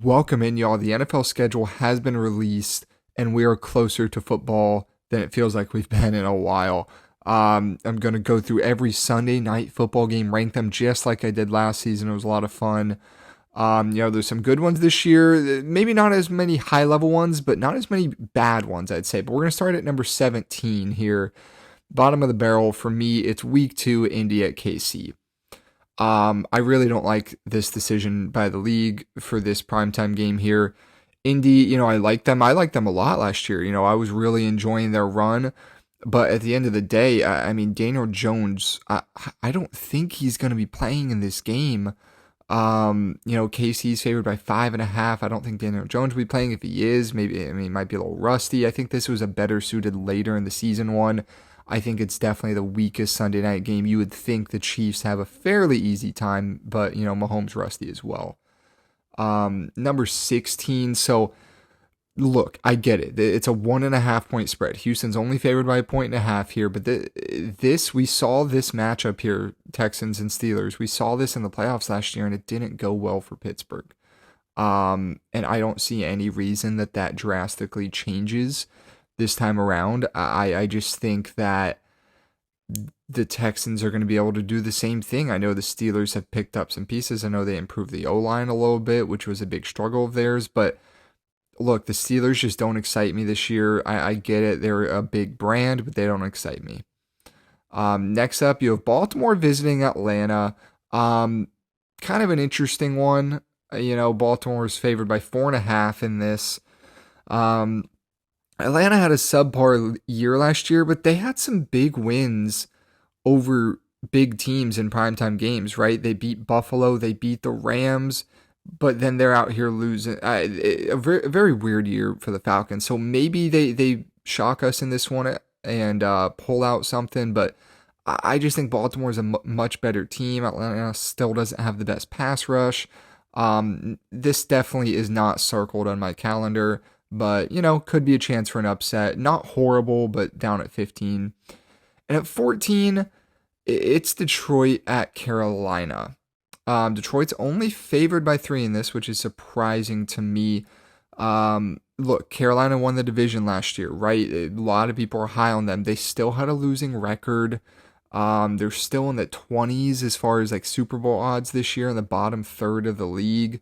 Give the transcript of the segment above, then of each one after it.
Welcome in, y'all. The NFL schedule has been released, and we are closer to football than it feels like we've been in a while. I'm going to go through every Sunday night football game, rank them just like I did last season. It was a lot of fun. There's some good ones this year. Maybe not as many high level ones, but not as many bad ones, I'd say. But we're going to start at number 17 here. Bottom of the barrel for me, it's week 2, Indy at KC. I really don't like this decision by the league for this primetime game here. Indy, I like them. I liked them a lot last year. I was really enjoying their run. But at the end of the day, I mean, Daniel Jones, I don't think he's going to be playing in this game. KC's favored by 5.5. I don't think Daniel Jones will be playing. If he is, maybe, he might be a little rusty. I think this was a better suited later in the season one. I think it's definitely the weakest Sunday night game. You would think the Chiefs have a fairly easy time, but, Mahomes rusty as well. Number 16. So, look, I get it. It's a 1.5 point spread. Houston's only favored by 1.5 here, but we saw this matchup here, Texans and Steelers. We saw this in the playoffs last year, and it didn't go well for Pittsburgh. And I don't see any reason that drastically changes this time around. I just think that the Texans are going to be able to do the same thing. I know the Steelers have picked up some pieces. I know they improved the O-line a little bit, which was a big struggle of theirs. But look, the Steelers just don't excite me this year. I get it. They're a big brand, but they don't excite me. Next up, you have Baltimore visiting Atlanta. Kind of an interesting one. Baltimore is favored by 4.5 in this. Atlanta had a subpar year last year, but they had some big wins over big teams in primetime games, right? They beat Buffalo, they beat the Rams, but then they're out here losing. A very weird year for the Falcons. So maybe they shock us in this one and pull out something, but I just think Baltimore is a much better team. Atlanta still doesn't have the best pass rush. This definitely is not circled on my calendar, but, could be a chance for an upset. Not horrible, but down at 15. And at 14, it's Detroit at Carolina. Detroit's only favored by 3 in this, which is surprising to me. Look, Carolina won the division last year, right? A lot of people are high on them. They still had a losing record. They're still in the 20s as far as like Super Bowl odds this year, in the bottom third of the league.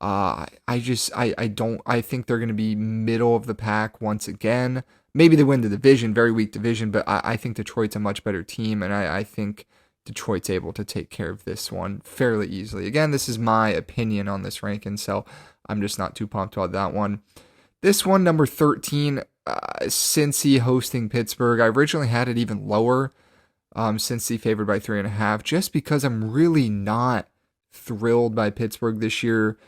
I think they're going to be middle of the pack once again. Maybe they win the division, very weak division, but I think Detroit's a much better team, and I think Detroit's able to take care of this one fairly easily. Again, this is my opinion on this ranking, so I'm just not too pumped about that one. This one, number 13, Cincy hosting Pittsburgh. I originally had it even lower, Cincy favored by 3.5, just because I'm really not thrilled by Pittsburgh this year.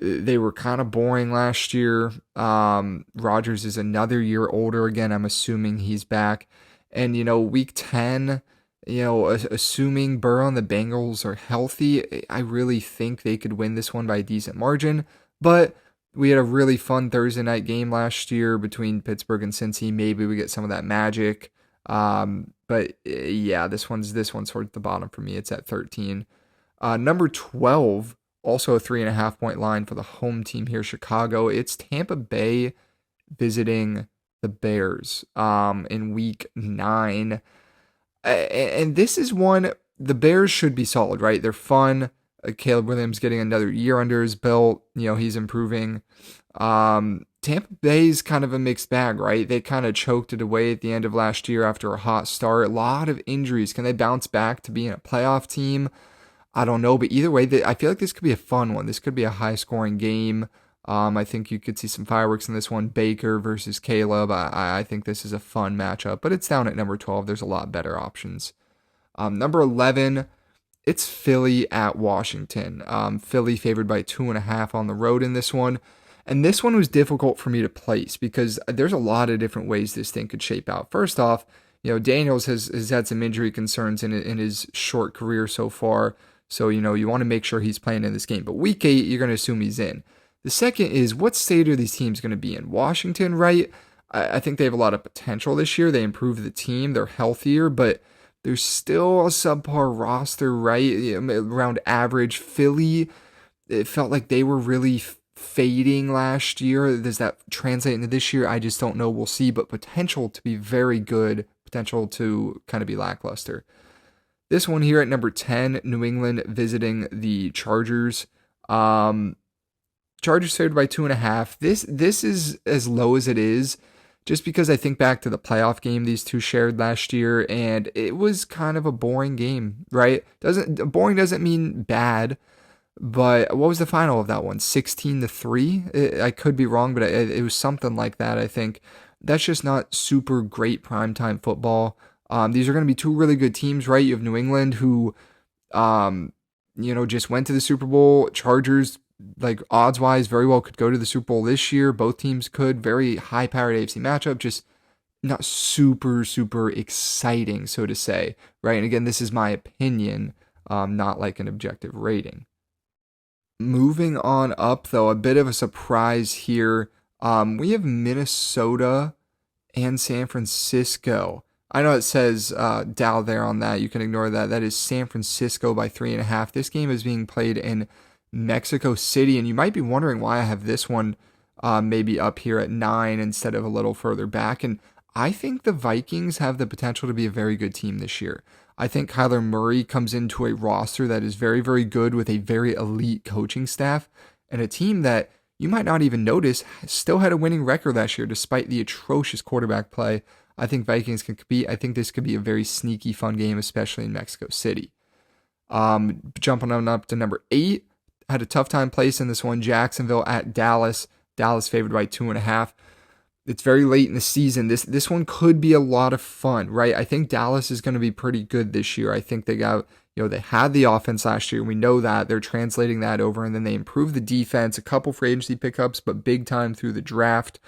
They were kind of boring last year. Rodgers is another year older again. I'm assuming he's back. And, week 10, assuming Burrow and the Bengals are healthy, I really think they could win this one by a decent margin. But we had a really fun Thursday night game last year between Pittsburgh and Cincy. Maybe we get some of that magic. But yeah, this one's towards the bottom for me. It's at 13. Number 12. Also a 3.5 point line for the home team here, Chicago. It's Tampa Bay visiting the Bears in week 9. And this is one, the Bears should be solid, right? They're fun. Caleb Williams getting another year under his belt. He's improving. Tampa Bay's kind of a mixed bag, right? They kind of choked it away at the end of last year after a hot start. A lot of injuries. Can they bounce back to being a playoff team? I don't know, but either way, I feel like this could be a fun one. This could be a high-scoring game. I think you could see some fireworks in this one. Baker versus Caleb. I think this is a fun matchup, but it's down at number 12. There's a lot better options. Number 11, it's Philly at Washington. Philly favored by 2.5 on the road in this one. And this one was difficult for me to place because there's a lot of different ways this thing could shape out. First off, Daniels has had some injury concerns in his short career so far. So, you want to make sure he's playing in this game. But week 8, you're going to assume he's in. The second is, what state are these teams going to be in? Washington, right? I think they have a lot of potential this year. They improved the team. They're healthier, but there's still a subpar roster, right? Around average. Philly, it felt like they were really fading last year. Does that translate into this year? I just don't know. We'll see, but potential to be very good, potential to kind of be lackluster. This one here at number 10, New England visiting the Chargers. Chargers favored by 2.5. This is as low as it is, just because I think back to the playoff game these two shared last year, and it was kind of a boring game, right? Boring doesn't mean bad, but what was the final of that one? 16-3. I could be wrong, but it was something like that. I think that's just not super great primetime football. These are going to be two really good teams, right? You have New England, who, just went to the Super Bowl. Chargers, like odds-wise, very well could go to the Super Bowl this year. Both teams could. Very high-powered AFC matchup. Just not super, super exciting, so to say, right? And again, this is my opinion, not like an objective rating. Moving on up, though, a bit of a surprise here. We have Minnesota and San Francisco. I know it says Dow there on that. You can ignore that. That is San Francisco by 3.5. This game is being played in Mexico City, and you might be wondering why I have this one maybe up here at 9 instead of a little further back. And I think the Vikings have the potential to be a very good team this year. I think Kyler Murray comes into a roster that is very, very good with a very elite coaching staff and a team that you might not even notice still had a winning record last year despite the atrocious quarterback play. I think Vikings can compete. I think this could be a very sneaky, fun game, especially in Mexico City. Jumping on up to number 8, had a tough time placing this one. Jacksonville at Dallas. Dallas favored by 2.5. It's very late in the season. This one could be a lot of fun, right? I think Dallas is going to be pretty good this year. I think they had the offense last year. We know that. They're translating that over, and then they improved the defense, a couple free agency pickups, but big time through the draft.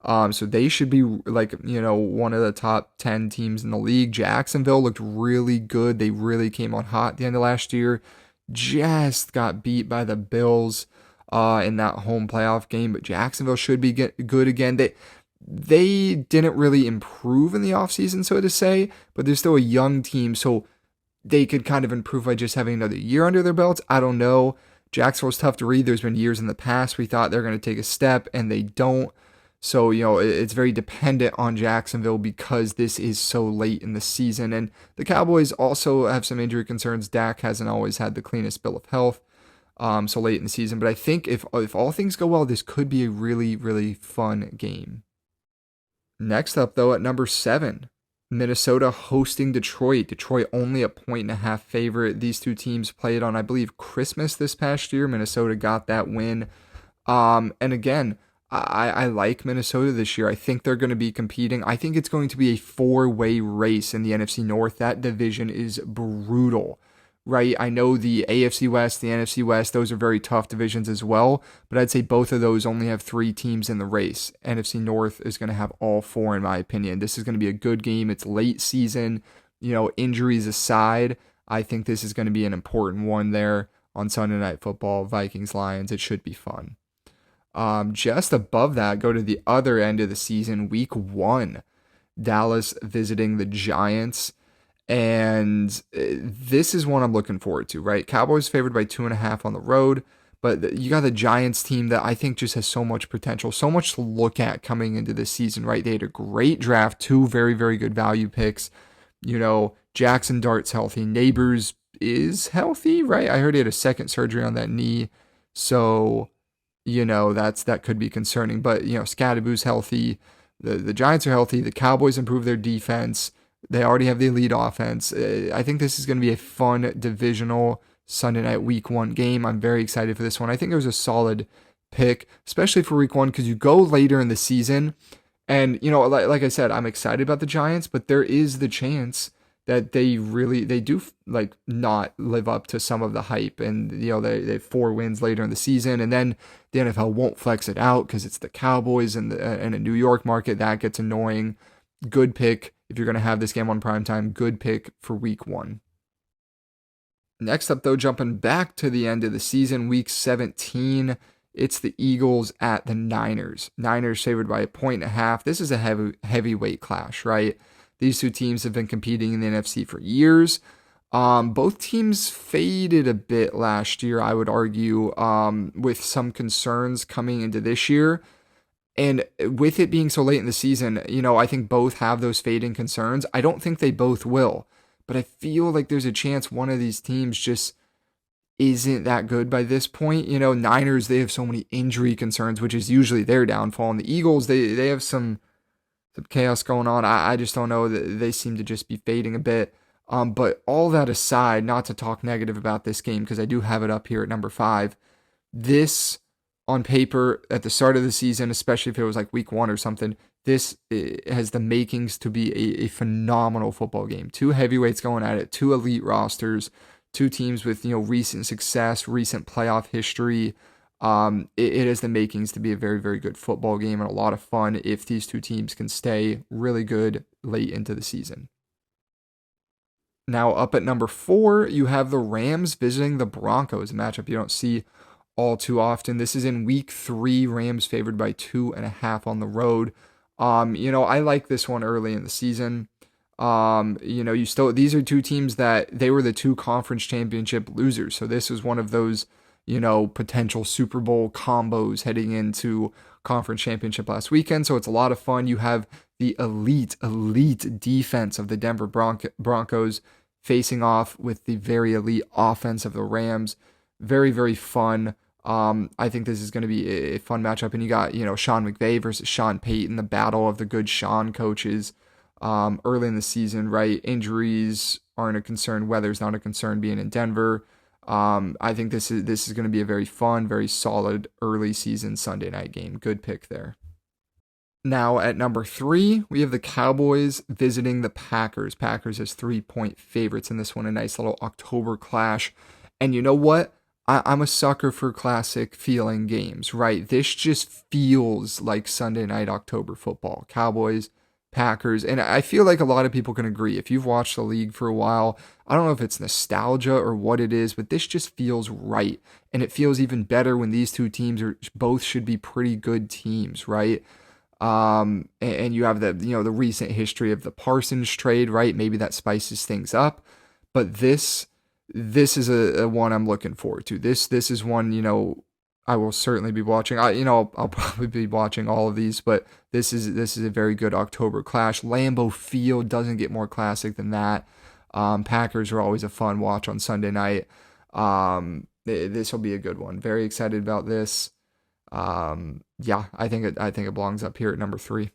So they should be one of the top 10 teams in the league. Jacksonville looked really good. They really came on hot at the end of last year. Just got beat by the Bills in that home playoff game, but Jacksonville should be good again. They didn't really improve in the offseason, so to say, but they're still a young team, so they could kind of improve by just having another year under their belts. I don't know. Jacksonville's tough to read. There's been years in the past we thought they're going to take a step, and they don't. So, it's very dependent on Jacksonville because this is so late in the season. And the Cowboys also have some injury concerns. Dak hasn't always had the cleanest bill of health so late in the season. But I think if all things go well, this could be a really, really fun game. Next up, though, at number 7, Minnesota hosting Detroit. Detroit only a 1.5 favorite. These two teams played on, I believe, Christmas this past year. Minnesota got that win. And again, I like Minnesota this year. I think they're going to be competing. I think it's going to be a 4-way race in the NFC North. That division is brutal, right? I know the AFC West, the NFC West, those are very tough divisions as well, but I'd say both of those only have 3 teams in the race. NFC North is going to have all 4, in my opinion. This is going to be a good game. It's late season, injuries aside. I think this is going to be an important one there on Sunday Night Football, Vikings-Lions. It should be fun. Just above that, go to the other end of the season, week 1, Dallas visiting the Giants. And this is one I'm looking forward to, right? Cowboys favored by 2.5 on the road, but you got the Giants team that I think just has so much potential, so much to look at coming into this season, right? They had a great draft, 2 very, very good value picks. Jackson Dart's healthy. Neighbors is healthy, right? I heard he had a second surgery on that knee. So that could be concerning, but Scadaboo's healthy, the Giants are healthy, the Cowboys improve their defense, they already have the elite offense. I think this is going to be a fun divisional Sunday night week 1 game. I'm very excited for this one. I think it was a solid pick, especially for week 1, because you go later in the season, and like I said, I'm excited about the Giants, but there is the chance that they do not live up to some of the hype, and they have 4 wins later in the season, and then the NFL won't flex it out because it's the Cowboys and a New York market. That gets annoying. Good pick if you're going to have this game on primetime. Good pick for week 1. Next up, though, jumping back to the end of the season, week 17, it's the Eagles at the Niners. Niners favored by 1.5. This is a heavyweight clash, right? These two teams have been competing in the NFC for years. Both teams faded a bit last year, I would argue, with some concerns coming into this year. And with it being so late in the season, I think both have those fading concerns. I don't think they both will, but I feel like there's a chance one of these teams just isn't that good by this point. Niners, they have so many injury concerns, which is usually their downfall. And the Eagles, they have some chaos going on. I just don't know. They seem to just be fading a bit. But all that aside, not to talk negative about this game, because I do have it up here at number 5. This, on paper, at the start of the season, especially if it was like week 1 or something, this has the makings to be a phenomenal football game. Two heavyweights going at it, two elite rosters, two teams with recent success, recent playoff history. It has the makings to be a very, very good football game and a lot of fun if these two teams can stay really good late into the season. Now, up at number 4, you have the Rams visiting the Broncos, a matchup you don't see all too often. This is in week 3, Rams favored by 2.5 on the road. I like this one early in the season. These are two teams that they were the 2 conference championship losers. So this is one of those, potential Super Bowl combos heading into conference championship last weekend. So it's a lot of fun. You have the elite defense of the Denver Broncos facing off with the very elite offense of the Rams. Very, very fun. I think this is going to be a fun matchup. And you got, Sean McVay versus Sean Payton, the battle of the good Sean coaches early in the season, right? Injuries aren't a concern. Weather's not a concern being in Denver. I think this is going to be a very fun, very solid early season Sunday night game. Good pick there. Now at number 3, we have the Cowboys visiting the Packers. Packers as 3-point favorites in this one, a nice little October clash. And you know what? I'm a sucker for classic feeling games, right? This just feels like Sunday night October football. Cowboys, Packers, and I feel like a lot of people can agree. If you've watched the league for a while, I don't know if it's nostalgia or what it is, but this just feels right. And it feels even better when these two teams both should be pretty good teams, right? And you have the recent history of the Parsons trade, right? Maybe that spices things up, but this is a one I'm looking forward to. This is one, I will certainly be watching. I'll probably be watching all of these, but this is a very good October clash. Lambeau Field doesn't get more classic than that. Packers are always a fun watch on Sunday night. This will be a good one. Very excited about this. I think it belongs up here at number 3.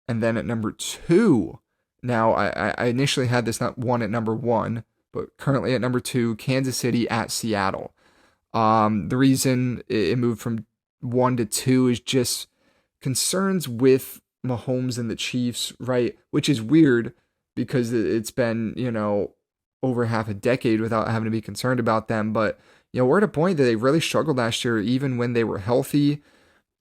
And then at number 2, now I initially had this one at number 1, but currently at number 2, Kansas City at Seattle. The reason it moved from 1 to 2 is just concerns with Mahomes and the Chiefs, right? Which is weird because it's been, over half a decade without having to be concerned about them. But, we're at a point that they really struggled last year, even when they were healthy.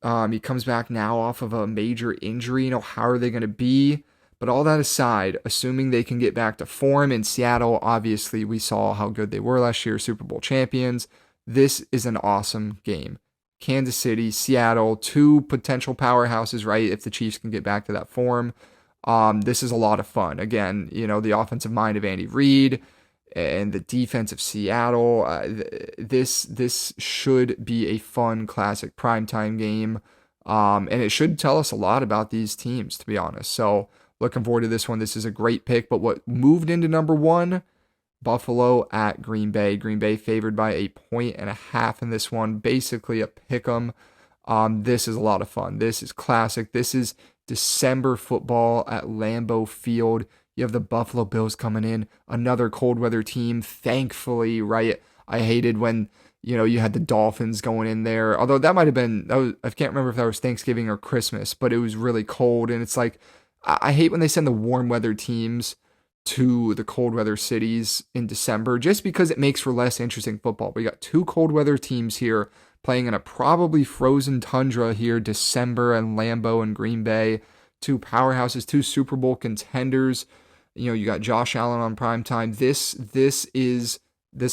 He comes back now off of a major injury. How are they going to be? But all that aside, assuming they can get back to form in Seattle, obviously we saw how good they were last year, Super Bowl champions. This is an awesome game. Kansas City, Seattle, 2 potential powerhouses, right? If the Chiefs can get back to that form. This is a lot of fun. Again, the offensive mind of Andy Reid and the defense of Seattle. This should be a fun, classic primetime game. And it should tell us a lot about these teams, to be honest. So looking forward to this one. This is a great pick. But what moved into number 1? Buffalo at Green Bay. Green Bay favored by 1.5 in this one. Basically a pick 'em. This is a lot of fun. This is classic. This is December football at Lambeau Field. You have the Buffalo Bills coming in, another cold weather team. Thankfully, right? I hated when you had the Dolphins going in there. Although that might have been, I can't remember if that was Thanksgiving or Christmas, but it was really cold. And it's like, I hate when they send the warm weather teams to the cold weather cities in December, just because it makes for less interesting football. We got 2 cold weather teams here playing in a probably frozen tundra here, December, and Lambeau and Green Bay. 2 powerhouses, 2 Super Bowl contenders. You got Josh Allen on primetime. This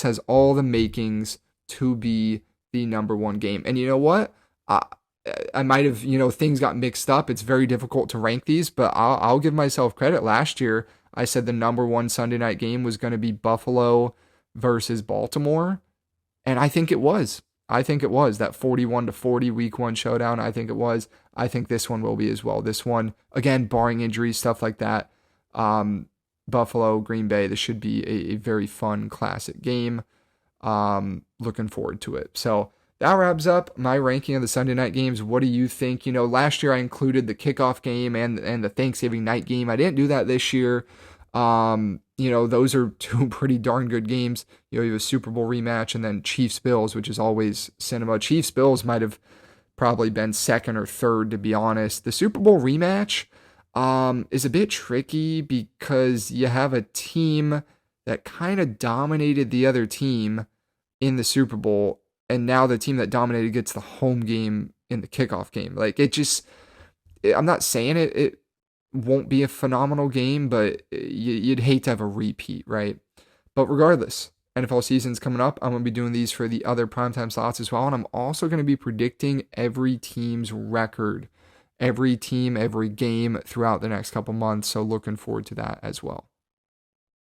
has all the makings to be the number 1 game. And you know what? I might have, things got mixed up. It's very difficult to rank these, but I'll give myself credit. Last year, I said the number one Sunday night game was going to be Buffalo versus Baltimore, and I think it was. I think it was that 41-40 week one showdown. I think it was. I think this one will be as well. This one, again, barring injuries, stuff like that. Buffalo, Green Bay, this should be a very fun classic game. Looking forward to it. So that wraps up my ranking of the Sunday night games. What do you think? Last year I included the kickoff game and the Thanksgiving night game. I didn't do that this year. Those are two pretty darn good games. You have a Super Bowl rematch and then Chiefs Bills, which is always cinema. Chiefs Bills might have probably been second or third, to be honest. The Super Bowl rematch is a bit tricky because you have a team that kind of dominated the other team in the Super Bowl, and now the team that dominated gets the home game in the kickoff game. Like, I'm not saying it won't be a phenomenal game, but you'd hate to have a repeat, right? But regardless, NFL season's coming up. I'm going to be doing these for the other primetime slots as well, and I'm also going to be predicting every team's record, every team, every game throughout the next couple months, so looking forward to that as well.